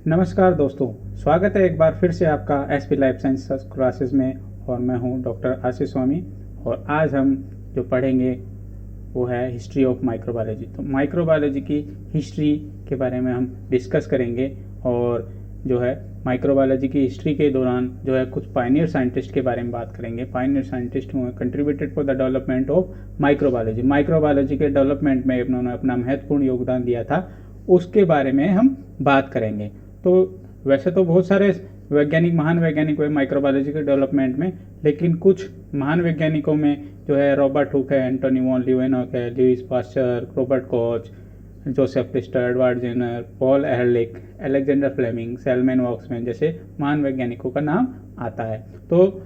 नमस्कार दोस्तों, स्वागत है एक बार फिर से आपका एसपी लाइफ साइंस क्लासेस में। और मैं हूं डॉक्टर आशीष स्वामी। और आज हम जो पढ़ेंगे वो है हिस्ट्री ऑफ माइक्रोबायोलॉजी। तो माइक्रोबायोलॉजी की हिस्ट्री के बारे में हम डिस्कस करेंगे। और जो है माइक्रोबायोलॉजी की हिस्ट्री के दौरान जो है कुछ पायनियर साइंटिस्ट के बारे में बात करेंगे। पायनियर साइंटिस्ट हुए contributed for the development of microbiology. Microbiology के डेवलपमेंट में उन्होंने अपना महत्वपूर्ण योगदान दिया था, उसके बारे में हम बात करेंगे। तो वैसे तो बहुत सारे वैज्ञानिक, महान वैज्ञानिक हुए माइक्रोबायोलॉजी के डेवलपमेंट में, लेकिन कुछ महान वैज्ञानिकों में जो है रॉबर्ट हुक है, एंटोनी वॉन लीवेनॉक है, Louis Pasteur, Robert Koch, Joseph Lister, Edward Jenner, Paul Ehrlich, Alexander Fleming, Selman Waksman जैसे महान वैज्ञानिकों का नाम आता है। तो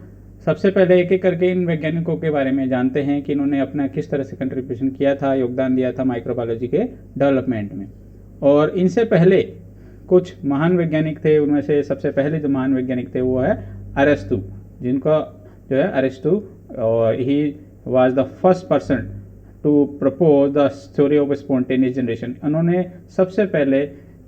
सबसे पहले एक एक करके इन वैज्ञानिकों के बारे में जानते हैं कि इन्होंने अपना किस तरह से कंट्रीब्यूशन किया था, योगदान दिया था माइक्रोबायोलॉजी के डेवलपमेंट में। और इनसे पहले कुछ महान वैज्ञानिक थे। उनमें से सबसे पहले जो महान वैज्ञानिक थे वो है अरिस्टो, जिनका जो है अरिस्टो, और he was the first person to propose the theory of spontaneous generation. उन्होंने सबसे पहले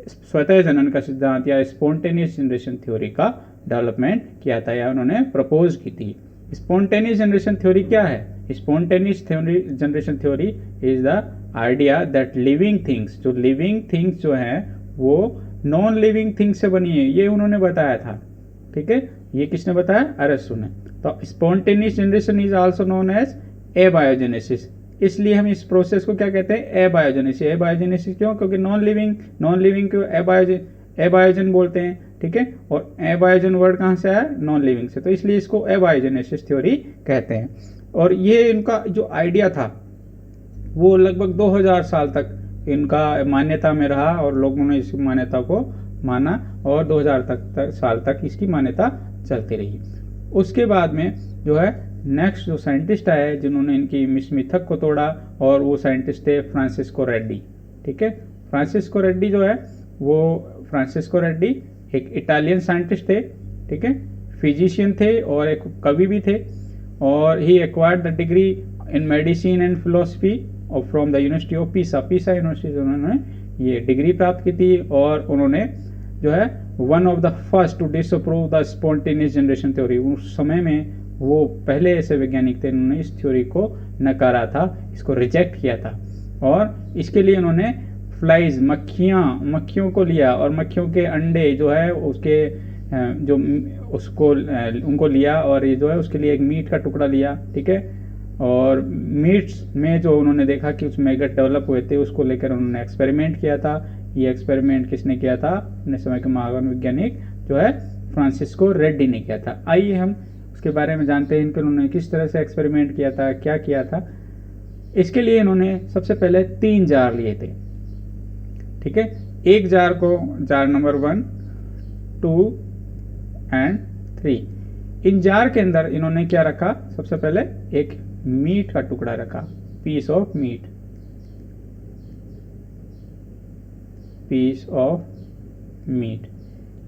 स्वतः जनन का सिद्धांत या स्पॉन्टेनियस जनरेशन थ्योरी का डेवलपमेंट किया था, या उन्होंने प्रपोज की थी। स्पॉन्टेनियस जनरेशन थ्योरी क्या है? Spontaneous generation theory is the idea that living things, जो लिविंग थिंग्स जो है वो नॉन लिविंग थिंग्स से बनी है, ये उन्होंने बताया था। ठीक है, ये किसने बताया? अरिस्टो ने। तो spontaneous generation is also known as abiogenesis. इसलिए हम इस प्रोसेस को क्या कहते हैं? एबायोजेनेसिस। एबायोजेनेसिस क्यों? क्योंकि नॉन लिविंग को एबायोजन बोलते हैं। ठीक है, और एबायोजन वर्ड कहाँ से आया? नॉन लिविंग से। तो इसलिए इसको एबायोजेनेसिस थ्योरी कहते हैं। और ये इनका जो आइडिया था वो लगभग 2000 साल तक इनका मान्यता में रहा, और लोगों ने इस मान्यता को माना, और 2000 साल तक इसकी मान्यता चलती रही। उसके बाद में जो है नेक्स्ट जो साइंटिस्ट आए जिन्होंने इनकी मिथक को तोड़ा, और वो साइंटिस्ट थे फ्रांसिस्को रेड्डी। ठीक है, फ्रांसिस्को रेड्डी जो है वो फ्रांसिस्को रेड्डी एक इटालियन साइंटिस्ट थे। ठीक है, फिजिशियन थे और एक कवि भी थे। और he acquired the degree in medicine and philosophy और from the university of Pisa university से उन्होंने ये डिग्री प्राप्त की थी। और उन्होंने जो है one of the first to disapprove the spontaneous generation theory. उस समय में वो पहले ऐसे वैज्ञानिक थे उन्होंने इस थ्योरी को नकारा था, इसको रिजेक्ट किया था। और इसके लिए उन्होंने फ्लाइज, मक्खियों को लिया, और मक्खियों के अंडे जो है उसके जो उसको उनको लिया, और ये जो है उसके लिए एक मीट का टुकड़ा लिया। ठीक है, और मीट्स में जो उन्होंने देखा कि उसमें मैगट डेवलप हुए थे, उसको लेकर उन्होंने एक्सपेरिमेंट किया था। ये एक्सपेरिमेंट किसने किया था? अपने समय के महान वैज्ञानिक जो है फ्रांसिस्को रेड्डी ने किया था। आइए हम उसके बारे में जानते हैं कि उन्होंने किस तरह से एक्सपेरिमेंट किया था, क्या किया था। इसके लिए इन्होंने सबसे पहले 3 जार लिए थे। ठीक है, एक जार को jar number 1, 2 and 3। In jar के अंदर इन्होंने क्या रखा? सबसे पहले एक मीट का टुकड़ा रखा, पीस ऑफ मीट,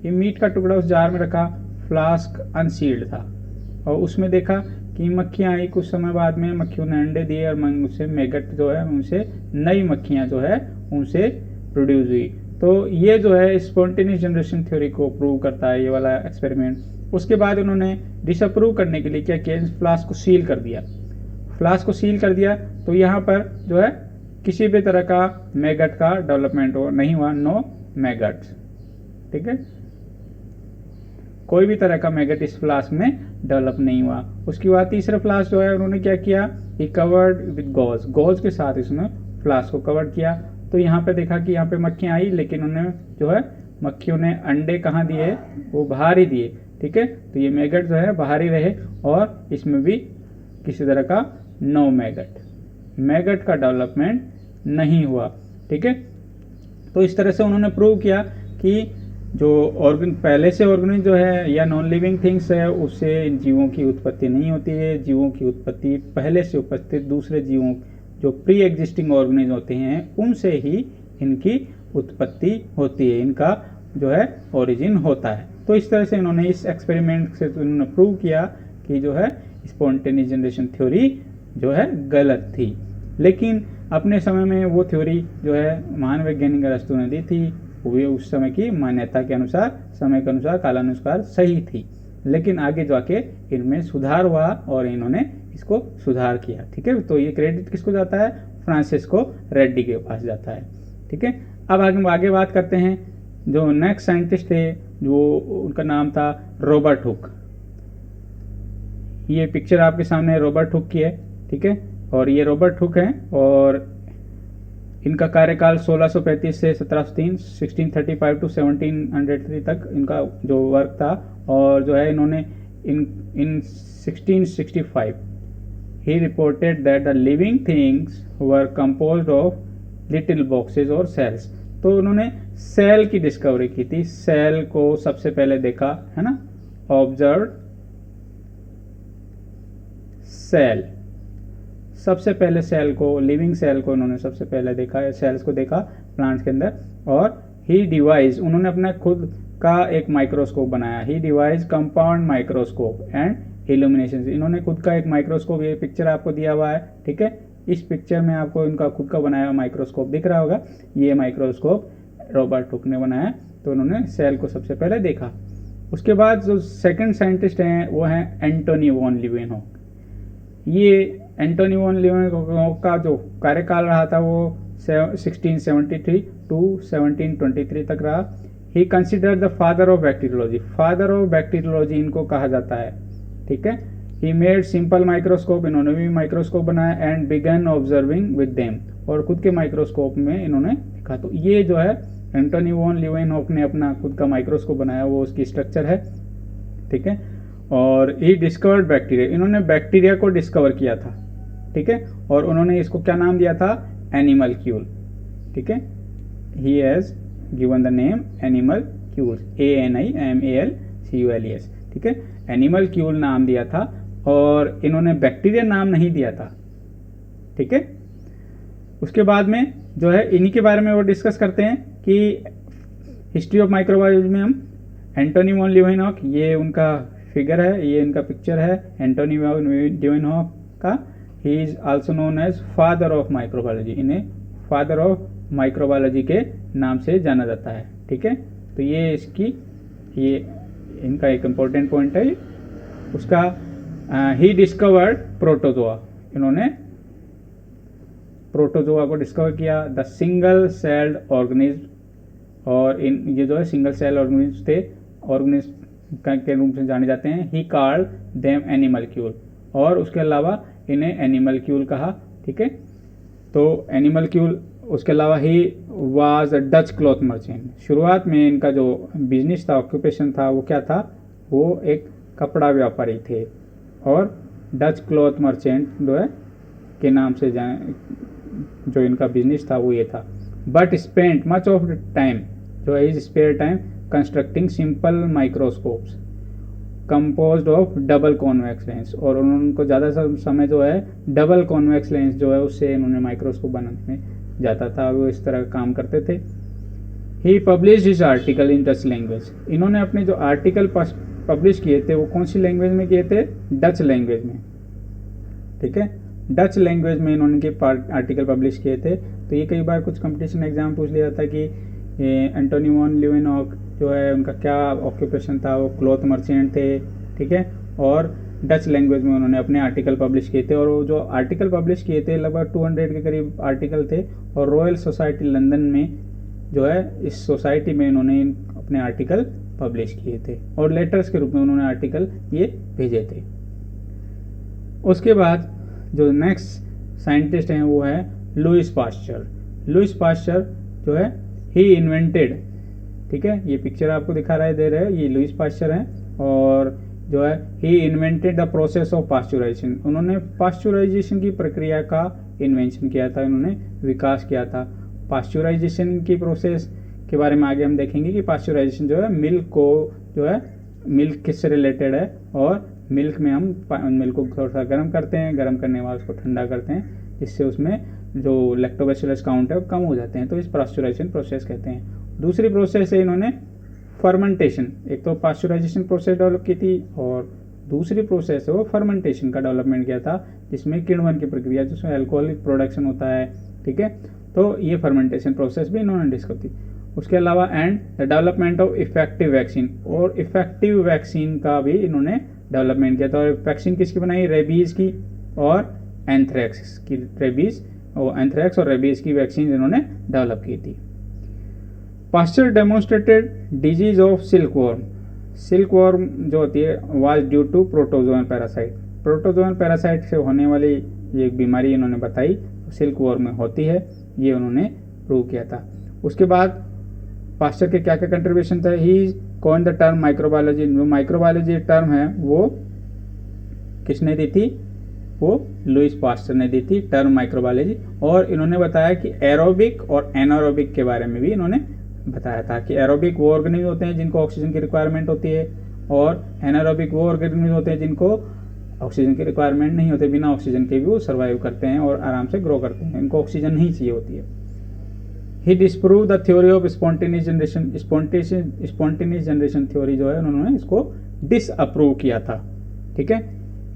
ये मीट का टुकड़ा उस जार में रखा। फ्लास्क अनसील्ड था, और उसमें देखा कि मक्खियां आई। कुछ समय बाद में मक्खियों ने अंडे दिए, और उससे मैगट जो है उनसे नई मक्खियां जो है उनसे प्रोड्यूस हुई। तो ये जो है स्पॉन्टेनियस जनरेशन थ्योरी को प्रूव करता है, ये वाला एक्सपेरिमेंट। उसके बाद उन्होंने डिसअप्रूव करने के लिए क्या किया? फ्लास्क को सील कर दिया। तो यहाँ पर जो है किसी भी तरह का मैगट का डेवलपमेंट नहीं हुआ, नो मैगट्स। ठीक है, कोई भी तरह का मैगट इस फ्लास्क में डेवलप नहीं हुआ। उसके बाद तीसरा फ्लास्क जो है उन्होंने क्या किया? ही कवर्ड विद गॉज के साथ इसने फ्लास्क को कवर किया। तो यहाँ पे देखा कि यहाँ पे मक्खियां आई, लेकिन उन्हें जो है मक्खियों ने अंडे कहाँ दिए? वो बाहर ही दिए। ठीक है, तो ये मैगट जो है बाहर ही रहे, और इसमें भी किसी तरह का नो मैगट का डेवलपमेंट नहीं हुआ। ठीक है, तो इस तरह से उन्होंने प्रूव किया कि जो ऑर्गन पहले से ऑर्गेनिज्म जो है या नॉन लिविंग थिंग्स है उससे जीवों की उत्पत्ति नहीं होती है। जीवों की उत्पत्ति पहले से उपस्थित दूसरे जीवों जो प्री एग्जिस्टिंग ऑर्गेनिज्म होते हैं उनसे ही इनकी उत्पत्ति होती है, इनका जो है ओरिजिन होता है। तो इस तरह से इन्होंने इस एक्सपेरिमेंट से इन्होंने प्रूव किया कि जो है स्पॉन्टेनियस जनरेशन थ्योरी जो है गलत थी। लेकिन अपने समय में वो थ्योरी जो है महान वैज्ञानिक अरस्तु ने दी थी, वो उस समय की मान्यता के अनुसार, समय के अनुसार, कालानुसार सही थी। लेकिन आगे जाके इनमें सुधार हुआ और इन्होंने इसको सुधार किया। ठीक है, तो ये क्रेडिट किसको जाता है? फ्रांसिस्को रेड्डी के पास जाता है। ठीक है, अब आगे बात करते हैं। जो नेक्स्ट साइंटिस्ट थे जो उनका नाम था रॉबर्ट हुक। ये पिक्चर आपके सामने रॉबर्ट हुक की है। ठीक है, और ये रॉबर्ट हुक है और इनका कार्यकाल 1635 से 1703, 1635 टू 1703 तक इनका जो वर्क था। और जो है इन्होंने इन 1665 he reported that the living things were composed of little boxes or cells। तो उन्होंने सेल की डिस्कवरी की थी। सेल को सबसे पहले देखा है ना, ऑब्जर्व सेल। सबसे पहले सेल को, लिविंग सेल को उन्होंने सबसे पहले देखा, सेल्स को देखा प्लांट्स के अंदर। और ही डिवाइज, उन्होंने अपना खुद का एक माइक्रोस्कोप बनाया। He devise compound microscope and illumination. इन्होंने खुद का एक माइक्रोस्कोप, ये पिक्चर आपको दिया हुआ है। ठीक है, इस पिक्चर में आपको इनका खुद का बनाया माइक्रोस्कोप दिख रहा होगा। ये माइक्रोस्कोप रॉबर्ट हुक ने बनाया। तो उन्होंने सेल को सबसे पहले देखा। उसके बाद जो सेकंड साइंटिस्ट हैं वो हैं एंटोनी वॉन लीवेनहॉक। ये एंटोनी वॉन लीवेनहॉक का जो कार्यकाल रहा था वो 1673 टू 1723 तक रहा। He considered the father of bacteriology. Father of bacteriology इनको कहा जाता है। ठीक है, ही मेड सिंपल माइक्रोस्कोप, इन्होंने भी माइक्रोस्कोप बनाया। And begin observing with them, और खुद के माइक्रोस्कोप में इन्होंने देखा। तो ये जो है एंटोनी वॉन लीवेनहॉक ने अपना खुद का माइक्रोस्कोप बनाया, वो उसकी स्ट्रक्चर है। ठीक है, और ही डिस्कवर्ड बैक्टीरिया, इन्होंने बैक्टीरिया को डिस्कवर किया था। ठीक है, और उन्होंने इसको क्या नाम दिया था? एनिमलक्यूल। ठीक है, he has given the name animalcule, ANIMALCULES। ठीक है, एनिमलक्यूल नाम दिया था और इन्होंने बैक्टीरिया नाम नहीं दिया था। ठीक है, उसके बाद में जो है इन्हीं के बारे में वो डिस्कस करते हैं कि हिस्ट्री ऑफ माइक्रोबायोलॉजी में हम एंटोनी वॉन लीवेनहॉक, ये उनका फिगर है, ये इनका पिक्चर है एंटोनी वॉन लीवेनहॉक का। He is also known as father of microbiology. इन्हें फादर ऑफ माइक्रोबायोलॉजी के नाम से जाना जाता है। ठीक है, तो ये इसकी, ये इनका एक इम्पोर्टेंट पॉइंट है उसका। ही डिस्कवर्ड प्रोटोजोआ, इन्होंने प्रोटोजोआ को डिस्कवर किया। द सिंगल सेल्ड ऑर्गेनिज्म, और ये जो है सिंगल सेल ऑर्गेनिज्म थे, ऑर्गेनिज्म के रूप से जाने जाते हैं। ही कॉल्ड देम एनिमलक्यूल, और उसके अलावा इन्हें एनिमलक्यूल कहा। ठीक है, तो एनिमलक्यूल। उसके अलावा he was a Dutch cloth merchant. शुरुआत में इनका जो बिजनेस था, ऑक्यूपेशन था, वो क्या था? वो एक कपड़ा व्यापारी थे और डच क्लॉथ मर्चेंट जो है के नाम से जो इनका बिजनेस था वो ये था। But spent much of time, जो है is spare time constructing simple microscopes composed of double convex lens, और उनको ज़्यादा समय जो है डबल कॉन्वेक्स लेंस जो है उससे इन्होंने माइक्रोस्कोप बनाने में जाता था। वो इस तरह काम करते थे। He publish his article in Dutch language. इन्होंने अपने जो आर्टिकल पब्लिश किए थे वो कौन सी लैंग्वेज में किए थे? डच लैंग्वेज में। ठीक है, डच लैंग्वेज में इन्होंने आर्टिकल पब्लिश किए थे। तो ये कई बार कुछ कंपटीशन एग्जाम पूछ लिया था कि एंटोनी वॉन लीवेनहॉक जो है उनका क्या ऑक्यूपेशन था? वो क्लॉथ मर्चेंट थे। ठीक है, और डच लैंग्वेज में उन्होंने अपने आर्टिकल पब्लिश किए थे। और वो जो आर्टिकल पब्लिश किए थे लगभग 200 के करीब आर्टिकल थे। और रॉयल सोसाइटी लंदन में जो है, इस सोसाइटी में इन्होंने अपने आर्टिकल पब्लिश किए थे और लेटर्स के रूप में उन्होंने आर्टिकल ये भेजे थे। उसके बाद जो नेक्स्ट साइंटिस्ट हैं वो है लुईस पास्चर। लुईस पास्चर जो है ही इन्वेंटेड, ठीक है, ये पिक्चर आपको दिखा रहा है, दे रहे हैं, ये लुईस पास्चर हैं। और जो है he invented the process of pasteurization. उन्होंने पास्चुराइजेशन की प्रक्रिया का इन्वेंशन किया था, इन्होंने विकास किया था। पास्चुराइजेशन की प्रोसेस के बारे में आगे हम देखेंगे कि पास्चराइजेशन जो है मिल्क को जो है मिल्क किससे रिलेटेड है, और मिल्क में हम मिल्क को थोड़ा सा गर्म करते हैं, गर्म करने के बाद उसको ठंडा करते हैं, जिससे उसमें जो लैक्टोबैसिलस काउंट है वो कम हो जाते हैं, तो इस पास्चराइजेशन प्रोसेस कहते हैं। दूसरी प्रोसेस है इन्होंने फर्मेंटेशन। एक तो पास्चराइजेशन प्रोसेस डेवलप की थी और दूसरी प्रोसेस है वो फर्मेंटेशन का डेवलपमेंट किया था, जिसमें किण्वन की प्रक्रिया जिसमें अल्कोहलिक प्रोडक्शन होता है, ठीक है। तो ये फर्मेंटेशन प्रोसेस भी इन्होंने डिस्कस की। उसके अलावा and the development of effective vaccine, और इफेक्टिव वैक्सीन का भी इन्होंने डेवलपमेंट किया था। और वैक्सीन किसकी बनाई? रेबीज की और एंथ्रैक्स की। रेबीज और एंथ्रैक्स और रेबीज की वैक्सीन इन्होंने डेवलप की थी। Pasteur demonstrated disease of silkworm. Silkworm जो होती है was due to protozoan parasite. Protozoan parasite से होने वाली ये एक बीमारी इन्होंने बताई सिल्कवॉर्म में होती है, ये उन्होंने प्रूव किया था। उसके बाद पास्चर के क्या क्या कंट्रीब्यूशन था? ही कॉइन द टर्म माइक्रोबायोलॉजी। जो माइक्रोबायोलॉजी टर्म है वो किसने दी थी? वो लुइस पास्चर ने दी थी टर्म माइक्रोबायोलॉजी। और इन्होंने बताया कि एरोबिक और एनारोबिक के बारे में भी इन्होंने बताया था कि एरोबिक वो ऑर्गेनिज्म होते हैं जिनको ऑक्सीजन की रिक्वायरमेंट होती है, और एनारोबिक वो ऑर्गेनिज्म होते हैं जिनको ऑक्सीजन की रिक्वायरमेंट नहीं होती, बिना ऑक्सीजन के भी वो सर्वाइव करते हैं और आराम से ग्रो करते हैं, इनको ऑक्सीजन नहीं चाहिए होती है। He disprove the theory of spontaneous generation. Spontaneous generation theory जो है उन्होंने इसको डिसअप्रूव किया था, ठीक है।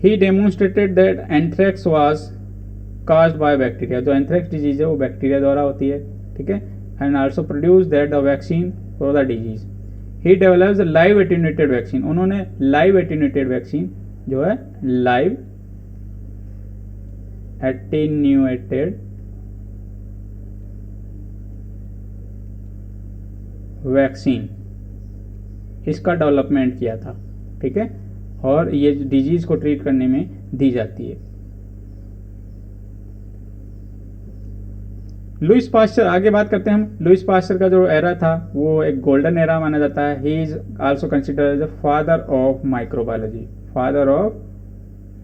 He demonstrated that anthrax was caused by bacteria. जो एंथ्रैक्स डिजीज है वो बैक्टीरिया द्वारा होती है, ठीक है। And also produce that the vaccine for the disease. He develops the live attenuated vaccine. उन्होंने लाइव एटेन्यूएटेड वैक्सीन जो है लाइव एटेन्यूएटेड वैक्सीन इसका डेवलपमेंट किया था, ठीक है। और ये डिजीज को ट्रीट करने में दी जाती है। लुइस पास्चर, आगे बात करते हैं हम। लुइस पास्चर का जो एरा था वो एक गोल्डन एरा माना जाता है। He is also considered as the father of microbiology, father of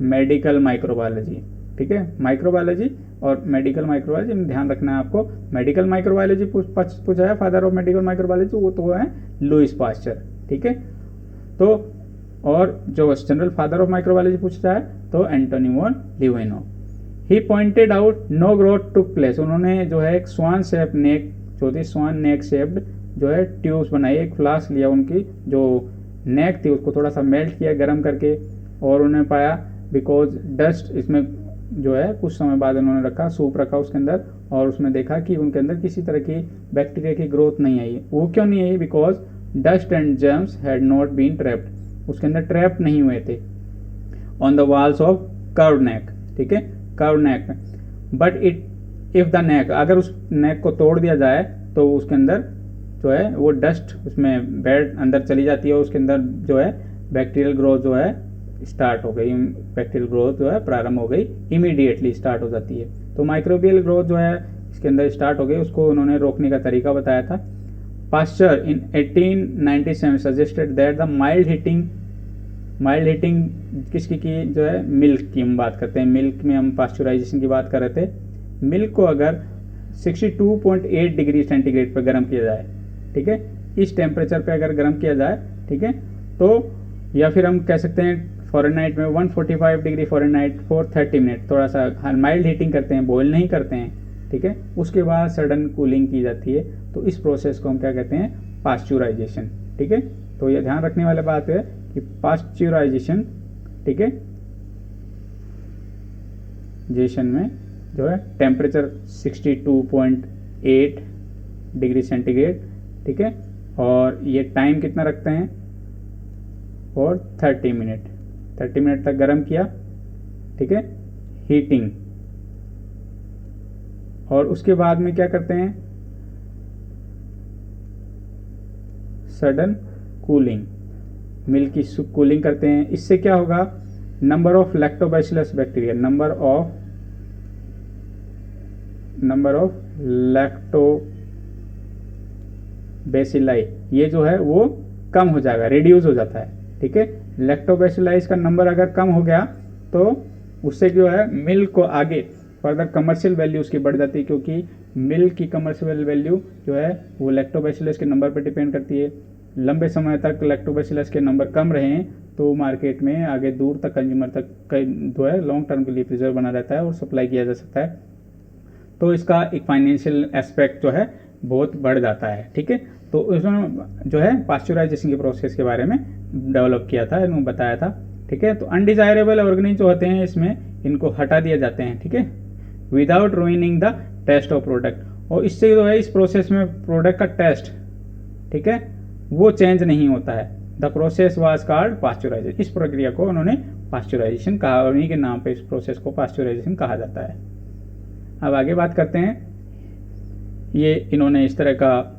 medical microbiology, ठीक है। माइक्रोबायोलॉजी और मेडिकल माइक्रोबायोलॉजी में ध्यान रखना है आपको। मेडिकल माइक्रोबायोलॉजी पूछा है फादर ऑफ मेडिकल माइक्रोबायोलॉजी, वो तो है लुइस पास्चर, ठीक है। तो और जो जनरल फादर ऑफ माइक्रोबायोलॉजी पूछता है तो Antonie van Leeuwenhoek. He pointed out no growth took place. उन्होंने जो है एक स्वान शेप नेक जो थी, स्वान नेक शेप्ड जो है ट्यूब्स बनाई, एक फ्लास्क लिया, उनकी जो नेक थी उसको थोड़ा सा मेल्ट किया गर्म करके, और उन्होंने पाया बिकॉज डस्ट इसमें जो है कुछ समय बाद उन्होंने रखा, सूप रखा उसके अंदर, और उसमें देखा कि उनके अंदर किसी तरह की बैक्टीरिया की ग्रोथ नहीं आई। वो क्यों नहीं आई? Because dust and germs had not been trapped. उसके अंदर ट्रैप नहीं हुए थे on the walls of curve neck, ठीक है, कर्व नेक में। बट इफ द नेक, अगर उस नेक को तोड़ दिया जाए तो उसके अंदर जो है वो डस्ट उसमें बैठ अंदर चली जाती है, उसके अंदर जो है बैक्टीरियल ग्रोथ जो है स्टार्ट हो गई, बैक्टीरियल ग्रोथ जो है प्रारंभ हो गई, इमीडिएटली स्टार्ट हो जाती है। तो माइक्रोबियल ग्रोथ जो है इसके अंदर स्टार्ट हो गई, उसको उन्होंने रोकने का तरीका बताया था। Pasteur in 1897 suggested that the mild heating किसकी की जो है मिल्क की हम बात करते हैं, मिल्क में हम पास्चराइजेशन की बात कर रहे थे। मिल्क को अगर 62.8 डिग्री सेंटीग्रेड पर गर्म किया जाए, ठीक है, इस टेम्परेचर पे अगर गर्म किया जाए, ठीक है, तो या फिर हम कह सकते हैं फ़ारेनहाइट में 145 डिग्री फ़ारेनहाइट फॉर 30 मिनट, थोड़ा सा माइल्ड हीटिंग करते हैं, बॉयल नहीं करते हैं, ठीक है। उसके बाद सडन कूलिंग की जाती है, तो इस प्रोसेस को हम क्या कहते हैं? पास्चराइजेशन, ठीक है। तो ये ध्यान रखने वाली बात है कि पास्चराइजेशन, ठीक है, जेशन में जो है टेम्परेचर 62.8 डिग्री सेंटीग्रेड, ठीक है, और ये टाइम कितना रखते हैं? और 30 मिनट तक गर्म किया, ठीक है, हीटिंग। और उसके बाद में क्या करते हैं? सडन कूलिंग, मिल्क की कूलिंग करते हैं। इससे क्या होगा? Number of lactobacillus bacteria, number of lactobacilli ये जो है वो कम हो जाएगा, रिड्यूस हो जाता है, ठीक है। लैक्टोबैसिलाइज का नंबर अगर कम हो गया तो उससे जो है मिल्क को आगे फर्दर कमर्शियल वैल्यू उसकी बढ़ जाती है, क्योंकि मिल्क की कमर्शियल वैल्यू जो है वो लैक्टोबैसिलस के नंबर पर डिपेंड करती है। लंबे समय तक लैक्टोबैसिलस के नंबर कम रहें तो मार्केट में आगे दूर तक कंज्यूमर तक जो है लॉन्ग टर्म के लिए प्रिजर्व बना रहता है और सप्लाई किया जा सकता है। तो इसका एक फाइनेंशियल एस्पेक्ट जो है बहुत बढ़ जाता है। ठीक है, तो उसने जो है पास्चुराइजेशन के प्रोसेस के बारे में डेवलप किया था, इन्होंने बताया था। ठीक है, तो अनडिजायरेबल ऑर्गेनिज जो होते हैं इसमें इनको हटा दिया जाते हैं। ठीक है, without ruining the taste of product, और इससे जो है इस प्रोसेस में प्रोडक्ट का टेस्ट, ठीक है, वो चेंज नहीं होता है। The process was called pasteurisation. इस प्रक्रिया को उन्होंने पास्चुराइजेशन कहा, उन्हीं के नाम पे इस प्रोसेस को पास्चुराइजेशन कहा जाता है। अब आगे बात करते हैं, ये इन्होंने इस तरह का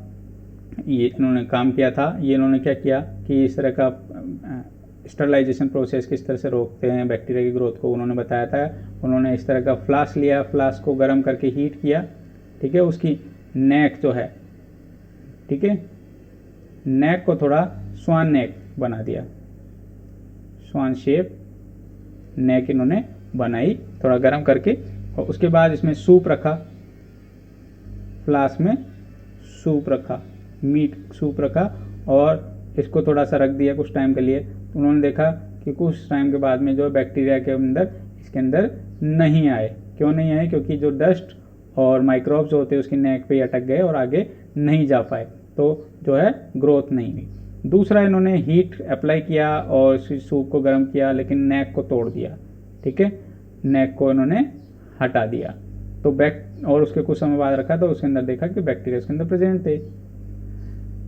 इन्होंने काम किया था। ये इन्होंने क्या किया कि इस तरह का स्टरलाइजेशन प्रोसेस किस तरह से रोकते हैं बैक्टीरिया की ग्रोथ को, उन्होंने बताया था। उन्होंने इस तरह का फ्लास्क लिया, फ्लास्क को गर्म करके हीट किया। ठीक है, उसकी नेक जो है, ठीक है, नेक को थोड़ा स्वान नेक बना दिया, स्वान शेप नेक इन्होंने बनाई थोड़ा गर्म करके। और उसके बाद इसमें सूप रखा, फ्लास्क में सूप रखा, मीट सूप रखा, और इसको थोड़ा सा रख दिया कुछ टाइम के लिए। तो उन्होंने देखा कि कुछ टाइम के बाद में जो बैक्टीरिया के अंदर इसके अंदर नहीं आए। क्यों नहीं आए? क्योंकि जो डस्ट और माइक्रोब्स होते हैं उसकी नेक पे अटक गए और आगे नहीं जा पाए, तो जो है ग्रोथ नहीं हुई। दूसरा, इन्होंने हीट अप्लाई किया और सूप को गर्म किया, लेकिन नेक को तोड़ दिया। ठीक है, नेक को इन्होंने हटा दिया। तो और उसके कुछ समय बाद रखा तो उसके अंदर देखा कि बैक्टीरिया उसके अंदर प्रेजेंट थे।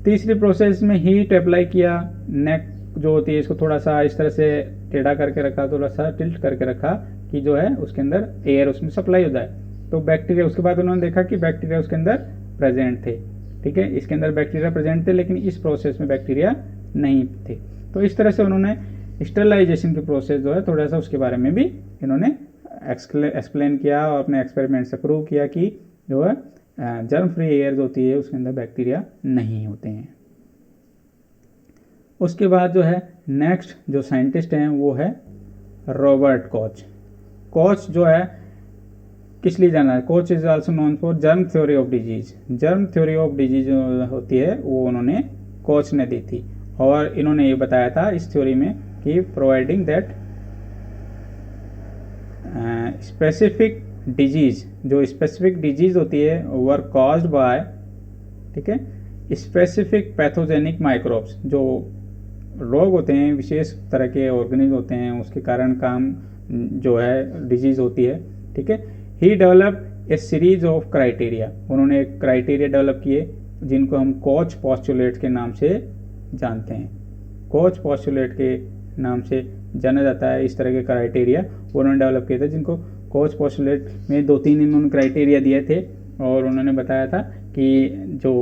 तीसरी प्रोसेस में हीट अप्लाई किया, नेक जो होती है इसको थोड़ा सा इस तरह से टेढ़ा करके रखा, थोड़ा सा टिल्ट करके रखा कि जो है उसके अंदर एयर उसमें सप्लाई हो जाए। तो बैक्टीरिया, उसके बाद उन्होंने देखा कि बैक्टीरिया उसके अंदर प्रेजेंट थे। ठीक है, इसके अंदर बैक्टीरिया प्रेजेंट थे, लेकिन इस प्रोसेस में बैक्टीरिया नहीं थे। तो इस तरह से उन्होंने स्टरलाइजेशन की प्रोसेस जो है थोड़ा सा उसके बारे में भी इन्होंने एक्सप्लेन किया और अपने एक्सपेरिमेंट से प्रूव किया कि जो है जर्म फ्री एयर जो होती है उसके अंदर बैक्टीरिया नहीं होते हैं। उसके बाद जो है नेक्स्ट जो साइंटिस्ट हैं वो है रॉबर्ट कॉच। कॉच जो है किस लिए जाना है? Koch is also known for germ theory of disease. Germ theory of disease जो होती है वो उन्होंने कॉच ने दी थी, और इन्होंने ये बताया था इस थ्योरी में कि प्रोवाइडिंग दैट स्पेसिफिक डिजीज, जो स्पेसिफिक डिजीज होती है वर कॉज्ड बाय, ठीक है, स्पेसिफिक पैथोजेनिक माइक्रोब्स। जो रोग होते हैं, विशेष तरह के ऑर्गेनिज्म होते हैं, उसके कारण काम जो है डिजीज होती है। ठीक है, he develop a series of criteria. उन्होंने एक क्राइटेरिया डेवलप किए जिनको हम कोच पोस्टुलेट के नाम से जानते हैं। कोच पोस्टुलेट के नाम से जाना जाता है इस तरह के क्राइटेरिया उन्होंने डेवलप किए थे, जिनको कोच पोस्टुलेट में 2-3 इन्होंने क्राइटेरिया दिए थे। और उन्होंने बताया था कि जो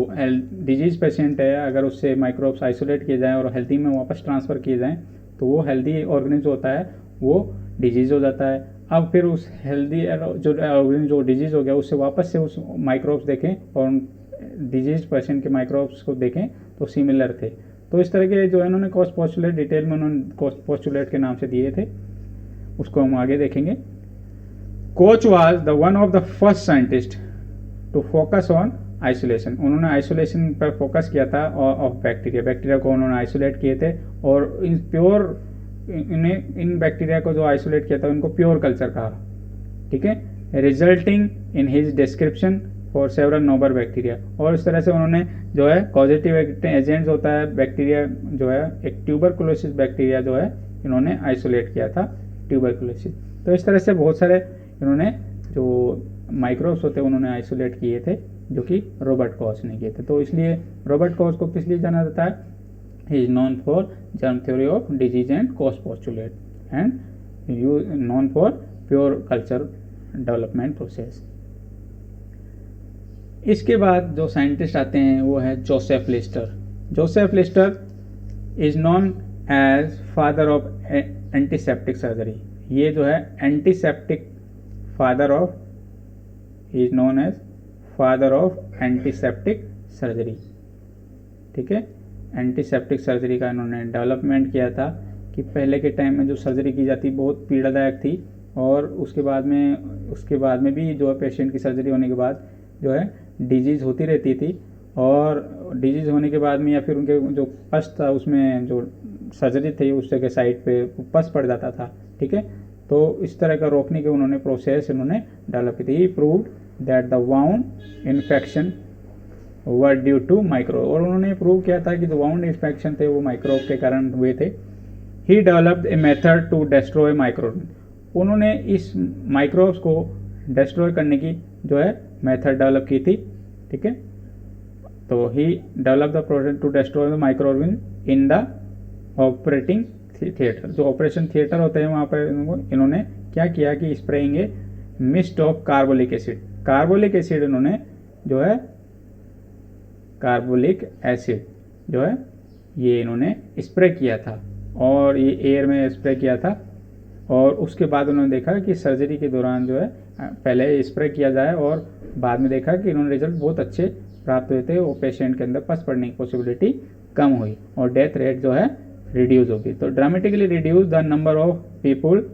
डिजीज पेशेंट है अगर उससे माइक्रोब्स आइसोलेट किए जाएं और हेल्दी में वापस ट्रांसफ़र किए जाएं तो वो हेल्दी ऑर्गेनिज्म होता है वो डिजीज हो जाता है। अब फिर उस हेल्दी जो ऑर्गेनिज्म जो डिजीज हो गया उससे वापस से उस माइक्रोब्स देखें और डिजीज पेशेंट के माइक्रोब्स को देखें तो सिमिलर थे। तो इस तरह के जो है इन्होंने कोच पोस्टुलेट डिटेल में उन्होंने कोच पोस्टुलेट के नाम से दिए थे, उसको हम आगे देखेंगे। Koch was the one of the first scientist to focus on isolation. उन्होंने आइसोलेशन पर फोकस किया था ऑफ बैक्टीरिया। बैक्टीरिया को उन्होंने आइसोलेट किए थे और इन बैक्टीरिया को जो आइसोलेट किया था उनको प्योर कल्चर कहा। ठीक है, resulting in his description for several novel bacteria. और इस तरह से उन्होंने जो है पॉजिटिव एजेंट्स होता है बैक्टीरिया जो है, एक ट्यूबरकुलोसिस बैक्टीरिया जो है इन्होंने आइसोलेट किया था, ट्यूबरकुलोसिस। तो इस तरह से बहुत सारे इन्होंने जो माइक्रोब्स होते हैं उन्होंने आइसोलेट किए थे जो कि रॉबर्ट कॉच ने किए थे। तो इसलिए रॉबर्ट कॉच को किस लिए जाना जाता है? He is known for germ theory of disease and Koch postulate and known for pure culture development process. इसके बाद जो साइंटिस्ट आते हैं वो है Joseph Lister. Joseph Lister is known as father of antiseptic surgery. ये जो है antiseptic father of, is known as father of antiseptic surgery. ठीक है, एंटीसेप्टिक सर्जरी का इन्होंने डेवलपमेंट किया था कि पहले के टाइम में जो सर्जरी की जाती बहुत पीड़ादायक थी और उसके बाद में भी जो है पेशेंट की सर्जरी होने के बाद जो है डिजीज़ होती रहती थी, और डिजीज़ होने के बाद में या फिर उनके जो पस था उसमें जो सर्जरी थी उस जगह साइड पे पस पड़ जाता था, ठीक है। तो इस तरह का रोकने के उन्होंने प्रोसेस इन्होंने डेवलप की थी। He proved that the wound infection were due to micro, और उन्होंने प्रूव किया था कि जो वाउंड इन्फेक्शन थे वो माइक्रोब के कारण हुए थे। He developed a method to destroy microbe, उन्होंने इस माइक्रोब्स को डिस्ट्रॉय करने की जो है मेथड डेवलप की थी, ठीक है। तो he develop the process to destroy the microbe in the operating theatre, जो ऑपरेशन थिएटर होते हैं वहाँ पर इन्होंने क्या किया कि spraying a mist of carbolic acid, carbolic acid इन्होंने जो है कार्बोलिक एसिड जो है ये इन्होंने स्प्रे किया था, और ये एयर में स्प्रे किया था। और उसके बाद उन्होंने देखा कि सर्जरी के दौरान जो है पहले स्प्रे किया जाए, और बाद में देखा कि इन्होंने रिजल्ट बहुत अच्छे प्राप्त हुए थे, और पेशेंट के अंदर पस पड़ने की पॉसिबिलिटी कम हुई और डेथ रेट जो है रिड्यूस होगी। तो dramatically reduce the number of people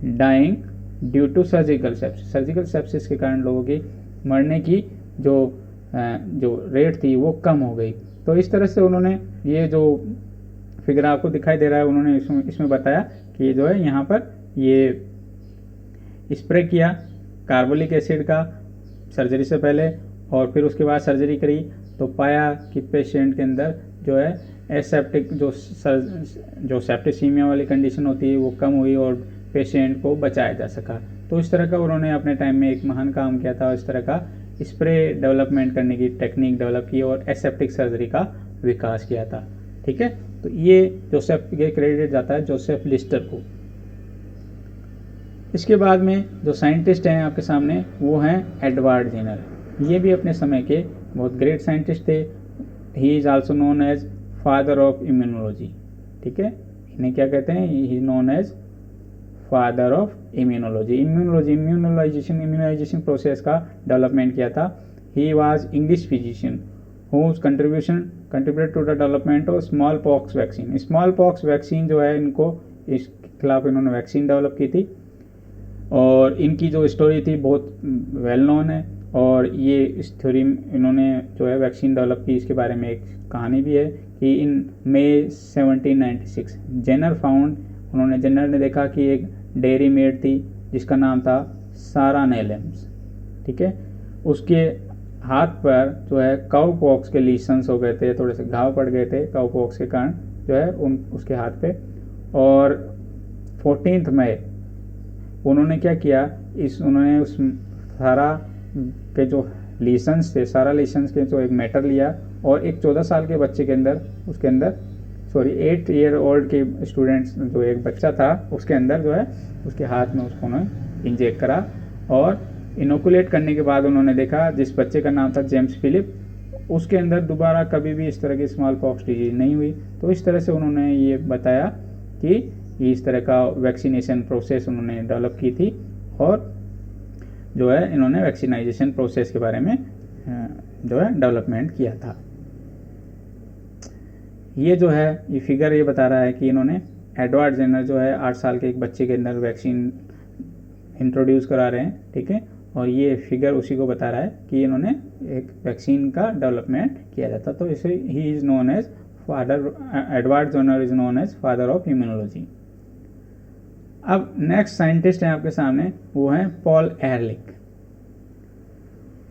dying due to surgical sepsis, surgical sepsis के कारण लोगों की मरने की जो रेट थी वो कम हो गई। तो इस तरह से उन्होंने ये जो फिगर आपको दिखाई दे रहा है उन्होंने इसमें बताया कि जो है यहाँ पर ये स्प्रे किया कार्बोलिक एसिड का सर्जरी से पहले, और फिर उसके बाद सर्जरी करी तो पाया कि पेशेंट के अंदर जो है एसेप्टिक जो सेप्टिसीमिया वाली कंडीशन होती है वो कम हुई और पेशेंट को बचाया जा सका। तो इस तरह का उन्होंने अपने टाइम में एक महान काम किया था, इस तरह का स्प्रे डेवलपमेंट करने की टेक्निक डेवलप की और एसेप्टिक सर्जरी का विकास किया था, ठीक है। तो ये क्रेडिट जाता है जोसेफ लिस्टर को। इसके बाद में जो साइंटिस्ट हैं आपके सामने वो हैं एडवर्ड जेनर, ये भी अपने समय के बहुत ग्रेट साइंटिस्ट थे। He is also known as father of immunology, ठीक है, इन्हें क्या कहते हैं, he is known as father of immunology. Immunization process का डेवलपमेंट किया था। He was English physician whose contributed to the development of smallpox vaccine. Smallpox vaccine जो है इनको इसके खिलाफ इन्होंने वैक्सीन डेवलप की थी, और इनकी जो स्टोरी थी बहुत वेल नोन है, और ये इस थ्योरी इन्होंने जो है वैक्सीन डेवलप की, इसके बारे में एक कहानी भी है कि इन मई 1796 जेनर ने देखा कि एक डेयरी मेड थी जिसका नाम था सारा नेलेम्स, ठीक है, उसके हाथ पर जो है काउ पॉक्स के लीशंस हो गए थे, थोड़े से घाव पड़ गए थे काउ पॉक्स के कारण जो है उसके हाथ पे। और 14 मई उन्होंने क्या किया, उन्होंने उस सारा के जो लीशंस थे, सारा लीशंस के जो एक मैटर लिया और एक 14 साल के बच्चे के अंदर 8 ईयर ओल्ड के स्टूडेंट्स जो एक बच्चा था उसके अंदर जो है उसके हाथ में उसको उन्होंने इंजेक्ट करा, और इनोकुलेट करने के बाद उन्होंने देखा जिस बच्चे का नाम था जेम्स फिलिप, उसके अंदर दोबारा कभी भी इस तरह की स्मॉल पॉक्स डिजीज नहीं हुई। तो इस तरह से उन्होंने ये बताया कि इस तरह का वैक्सीनेशन प्रोसेस उन्होंने डेवलप की थी, और जो है इन्होंने वैक्सीनाइजेशन प्रोसेस के बारे में जो है डेवलपमेंट किया था। ये जो है ये फिगर ये बता रहा है कि इन्होंने एडवर्ड जेनर जो है 8 साल के एक बच्चे के अंदर वैक्सीन इंट्रोड्यूस करा रहे हैं, ठीक है, और ये फिगर उसी को बता रहा है कि इन्होंने एक वैक्सीन का डेवलपमेंट किया जाता। तो इसे he is known as Edward Jenner is known as father of immunology. अब नेक्स्ट साइंटिस्ट हैं आपके सामने, वो हैं पॉल एहरलिच।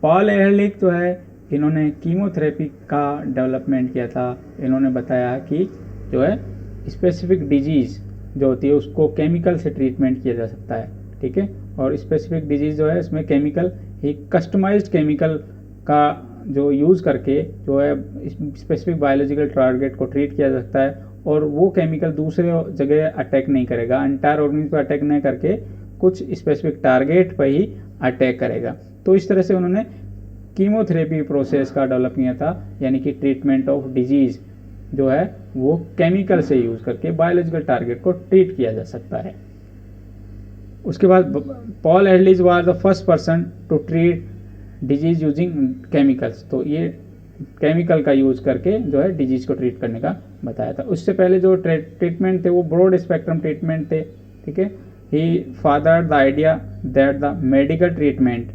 पॉल एहरलिच जो है इन्होंने कीमोथेरेपी का डेवलपमेंट किया था। इन्होंने बताया कि जो है स्पेसिफिक डिजीज़ जो होती है उसको केमिकल से ट्रीटमेंट किया जा सकता है, ठीक है, और स्पेसिफिक डिजीज़ जो है इसमें केमिकल ही कस्टमाइज्ड केमिकल का जो यूज़ करके जो है स्पेसिफिक बायोलॉजिकल टारगेट को ट्रीट किया जा सकता है, और वो केमिकल दूसरे जगह अटैक नहीं करेगा, एंटायर ऑर्गेनिज्म पर अटैक नहीं करके कुछ स्पेसिफिक टारगेट पर ही अटैक करेगा। तो इस तरह से उन्होंने कीमोथेरेपी प्रोसेस का डेवलप किया था, यानी कि ट्रीटमेंट ऑफ डिजीज़ जो है वो केमिकल से यूज़ करके बायोलॉजिकल टारगेट को ट्रीट किया जा सकता है। उसके बाद Paul Ehrlich was the first person to treat disease using chemicals. तो ये केमिकल का यूज़ करके जो है डिजीज़ को ट्रीट करने का बताया था। उससे पहले जो ट्रीटमेंट थे वो ब्रॉड स्पेक्ट्रम ट्रीटमेंट थे, ठीक है, he father the idea that the medical treatment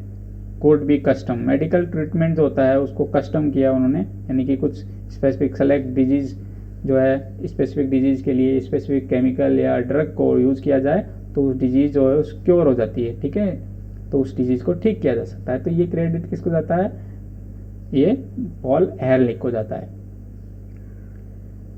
could be custom. Medical treatment जो होता है उसको कस्टम किया उन्होंने, यानी कि कुछ स्पेसिफिक सेलेक्ट डिजीज जो है स्पेसिफिक डिजीज के लिए स्पेसिफिक केमिकल या ड्रग को यूज़ किया जाए तो उस डिजीज जो है उस क्योर हो जाती है, ठीक है, तो उस डिजीज को ठीक किया जा सकता है। तो ये क्रेडिट किसको जाता है, ये पॉल एहरलिच को जाता है।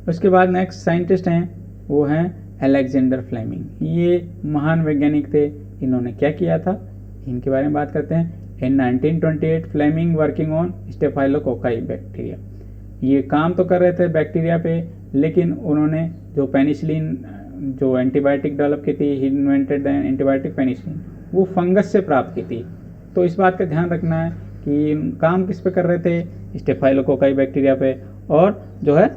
उसके बाद नेक्स्ट साइंटिस्ट हैं वो हैं अलेक्जेंडर फ्लेमिंग। ये महान वैज्ञानिक थे। इन्होंने क्या किया था, इनके बारे में बात करते हैं। In 1928 Fleming working on staphylococci bacteria. ये काम तो कर रहे थे बैक्टीरिया पे, लेकिन उन्होंने जो पेनिसिलिन जो एंटीबायोटिक डेवलप की थी, ही इन्वेंटेड द एंटीबायोटिक पेनिसिलिन, वो फंगस से प्राप्त की थी। तो इस बात का ध्यान रखना है कि काम किस पे कर रहे थे, स्टेफाइलोकोकाई बैक्टीरिया पे, और जो है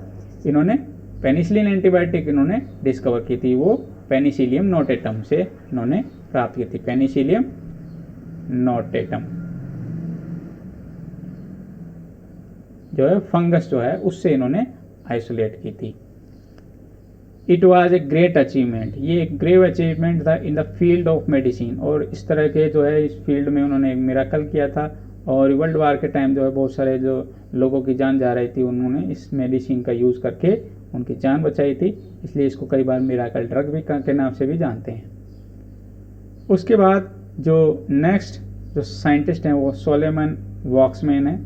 इन्होंने पेनिसिलिन एंटीबायोटिक इन्होंने डिस्कवर की थी, वो पेनिसिलियम नोटेटम से इन्होंने प्राप्त की थी, पेनिसिलियम नोटेटम जो है फंगस जो है उससे इन्होंने आइसोलेट की थी। It was a great achievement, ये एक ग्रेव अचीवमेंट था in the field of medicine, और इस तरह के जो है इस फील्ड में उन्होंने एक मिराकल किया था। और वर्ल्ड वार के टाइम जो है बहुत सारे जो लोगों की जान जा रही थी, उन्होंने इस मेडिसिन का यूज़ करके उनकी जान बचाई थी, इसलिए इसको कई बार मिराकल ड्रग भी के नाम से भी जानते हैं। उसके बाद जो नेक्स्ट जो साइंटिस्ट हैं वो सोलेमन वॉक्समैन है।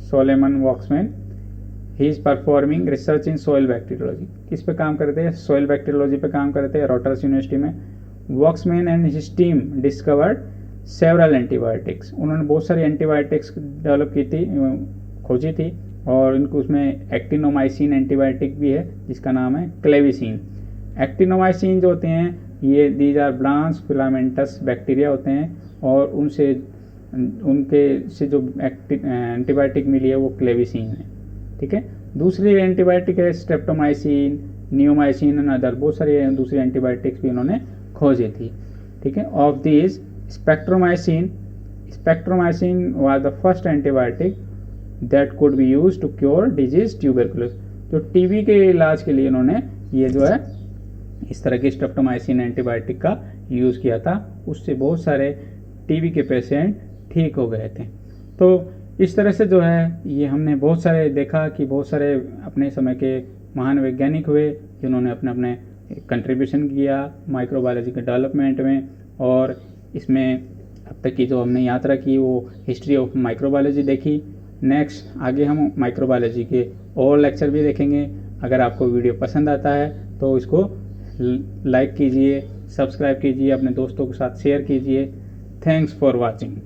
Selman Waksman, he is performing research in soil bacteriology. किस पे काम करते हैं, सॉइल बैक्टीरियोलॉजी पे काम करते हैं रॉटर्स यूनिवर्सिटी में। Voxman and his team discovered several antibiotics. उन्होंने बहुत सारी एंटीबायोटिक्स डेवलप की थी, खोजी थी, और इनको उसमें एक्टिनोमाइसिन एंटीबायोटिक भी है जिसका नाम है क्लेविसिन। एक्टिनोमाइसिन जो होते हैं ये these are branch filamentous bacteria होते हैं, और उनसे उनके से जो एंटीबायोटिक मिली है वो क्लेविसिन है, ठीक है। दूसरी एंटीबायोटिक है स्ट्रेप्टोमाइसिन, नियोमाइसिन एंड अदर, बहुत सारी दूसरी एंटीबायोटिक्स भी उन्होंने खोजी थी, ठीक है। Of this streptomycin was the first antibiotic that could be used to cure disease tuberculosis. जो टीबी के इलाज के लिए इन्होंने ये जो है इस तरह की स्ट्रेप्टोमाइसिन एंटीबायोटिक का यूज़ किया था, उससे बहुत सारे टीबी के पेशेंट ठीक हो गए थे। तो इस तरह से जो है ये हमने बहुत सारे देखा कि बहुत सारे अपने समय के महान वैज्ञानिक हुए जिन्होंने अपने अपने कंट्रीब्यूशन किया माइक्रोबायोलॉजी के डेवलपमेंट में। और इसमें अब तक की जो हमने यात्रा की वो हिस्ट्री ऑफ माइक्रोबायोलॉजी देखी। नेक्स्ट आगे हम माइक्रोबायोलॉजी के और लेक्चर भी देखेंगे। अगर आपको वीडियो पसंद आता है तो इसको लाइक कीजिए, सब्सक्राइब कीजिए, अपने दोस्तों के साथ शेयर कीजिए। Thanks for watching.